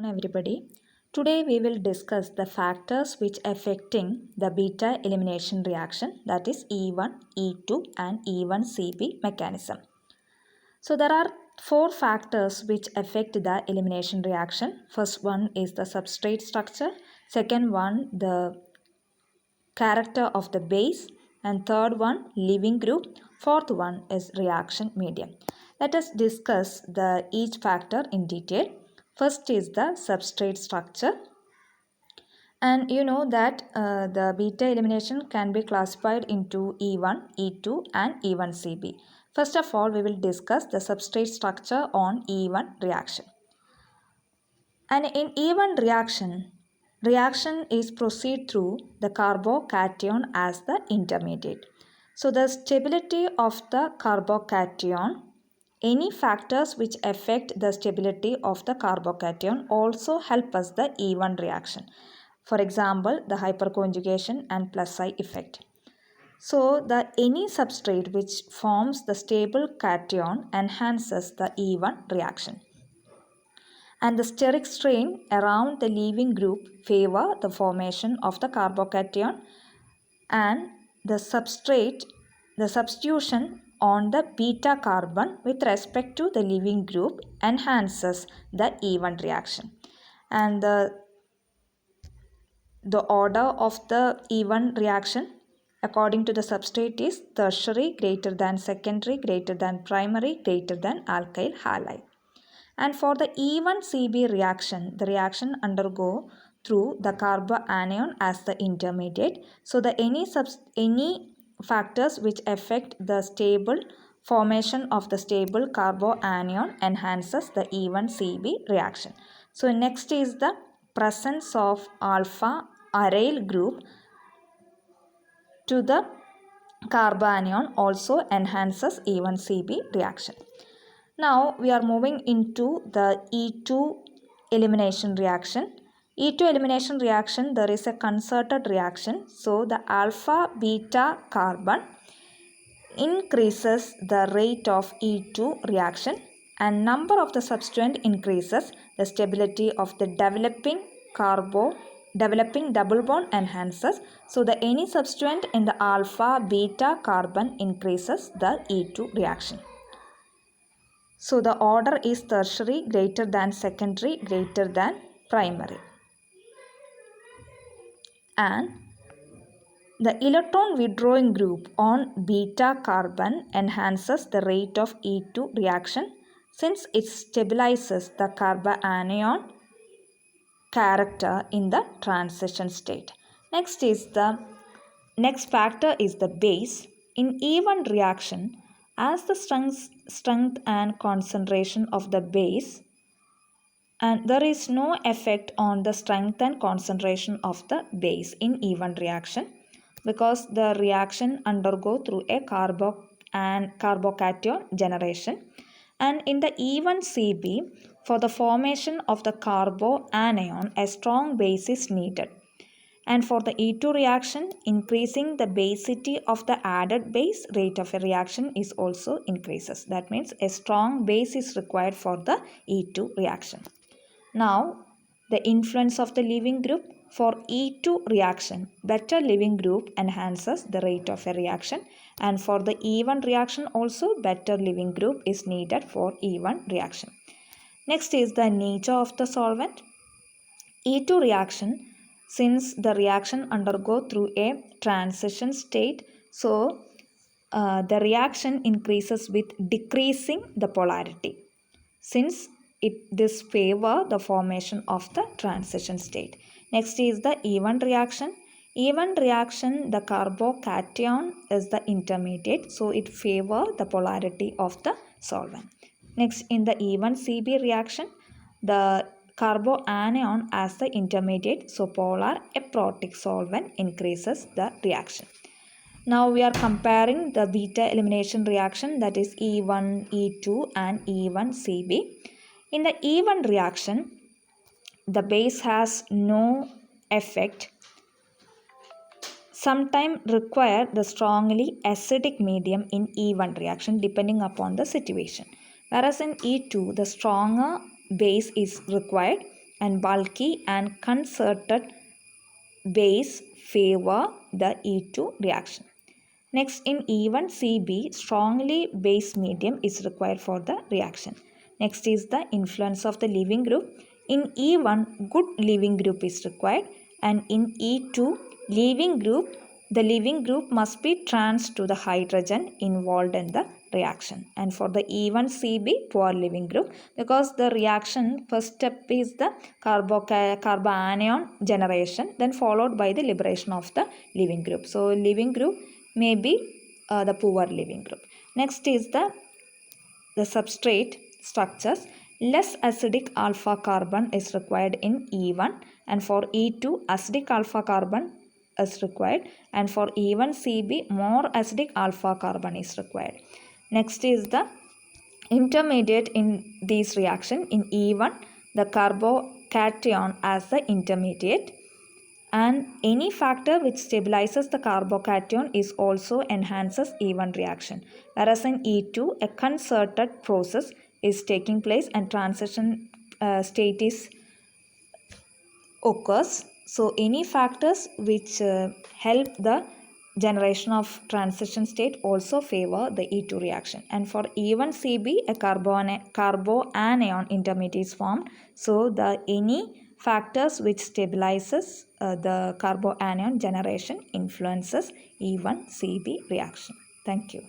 Everybody. Today we will discuss the factors which affecting the beta elimination reaction, that is E1, E2 and E1CB mechanism. So there are four factors which affect the elimination reaction. First one is the substrate structure, second one the character of the base, and third one leaving group, fourth one is reaction medium. Let us discuss each factor in detail. First is the substrate structure, and you know that the beta elimination can be classified into E1, E2 and E1CB. First of all, we will discuss the substrate structure on E1 reaction. And in E1 reaction is proceed through the carbocation as the intermediate. So the stability of the carbocation, any factors which affect the stability of the carbocation also help us the E1 reaction. For example, the hyperconjugation and plus I effect. So any substrate which forms the stable cation enhances the E1 reaction. And the steric strain around the leaving group favor the formation of the carbocation, and the substitution on the beta carbon with respect to the leaving group enhances the E1 reaction. And the order of the E1 reaction according to the substrate is tertiary greater than secondary greater than primary greater than alkyl halide. And for the E1CB reaction, the reaction undergo through the carbanion as the intermediate. So any factors which affect the stable formation of the stable carbanion enhances the E1CB reaction. So next is the presence of alpha aryl group to the carbanion also enhances E1CB reaction. Now we are moving into the E2 elimination reaction. E2 elimination reaction, there is a concerted reaction. So the alpha beta carbon increases the rate of E2 reaction, and number of the substituent increases. The stability of the developing double bond enhances. So the any substituent in the alpha beta carbon increases the E2 reaction. So the order is tertiary greater than secondary greater than primary. And the electron withdrawing group on beta carbon enhances the rate of E2 reaction since it stabilizes the carbanion character in the transition state. Next factor is the base. In E1 reaction, as the strength and concentration of the base, and there is no effect on the strength and concentration of the base in E1 reaction because the reaction undergo through a carbocation generation. And in the E1CB, for the formation of the carbanion, a strong base is needed. And for the E2 reaction, increasing the basicity of the added base, rate of a reaction is also increases. That means a strong base is required for the E2 reaction. Now, the influence of the leaving group. For E2 reaction, better leaving group enhances the rate of a reaction, and for the E1 reaction also better leaving group is needed for E1 reaction. Next is the nature of the solvent. E2 reaction, since the reaction undergo through a transition state, so the reaction increases with decreasing the polarity since this favor the formation of the transition state. Next is the E1 reaction. E1 reaction, the carbocation is the intermediate, so it favor the polarity of the solvent. Next, in the E1CB reaction, the carbanion as the intermediate, so polar aprotic solvent increases the reaction. Now we are comparing the beta elimination reaction, that is E1, E2 and E1CB. In the E1 reaction, the base has no effect. Sometimes require the strongly acidic medium in E1 reaction depending upon the situation. Whereas in E2, the stronger base is required and bulky and concerted base favor the E2 reaction. Next, in E1CB, strongly base medium is required for the reaction. Next is the influence of the leaving group. In E1, good leaving group is required, and in E2, the leaving group must be trans to the hydrogen involved in the reaction. And for the E1CB, poor leaving group, because the reaction first step is the carbanion generation, then followed by the liberation of the leaving group. So leaving group may be the poor leaving group. Next is the substrate structures. Less acidic alpha carbon is required in E1, and for E2 acidic alpha carbon is required, and for E1CB more acidic alpha carbon is required. Next is the intermediate in this reaction. In E1 the carbocation as the intermediate, and any factor which stabilizes the carbocation is also enhances E1 reaction, whereas in E2 a concerted process is taking place and transition state is occurs. So any factors which help the generation of transition state also favor the E2 reaction. And for E1CB a carboanion intermediate is formed. So the any factors which stabilizes the carboanion generation influences E1CB reaction. Thank you.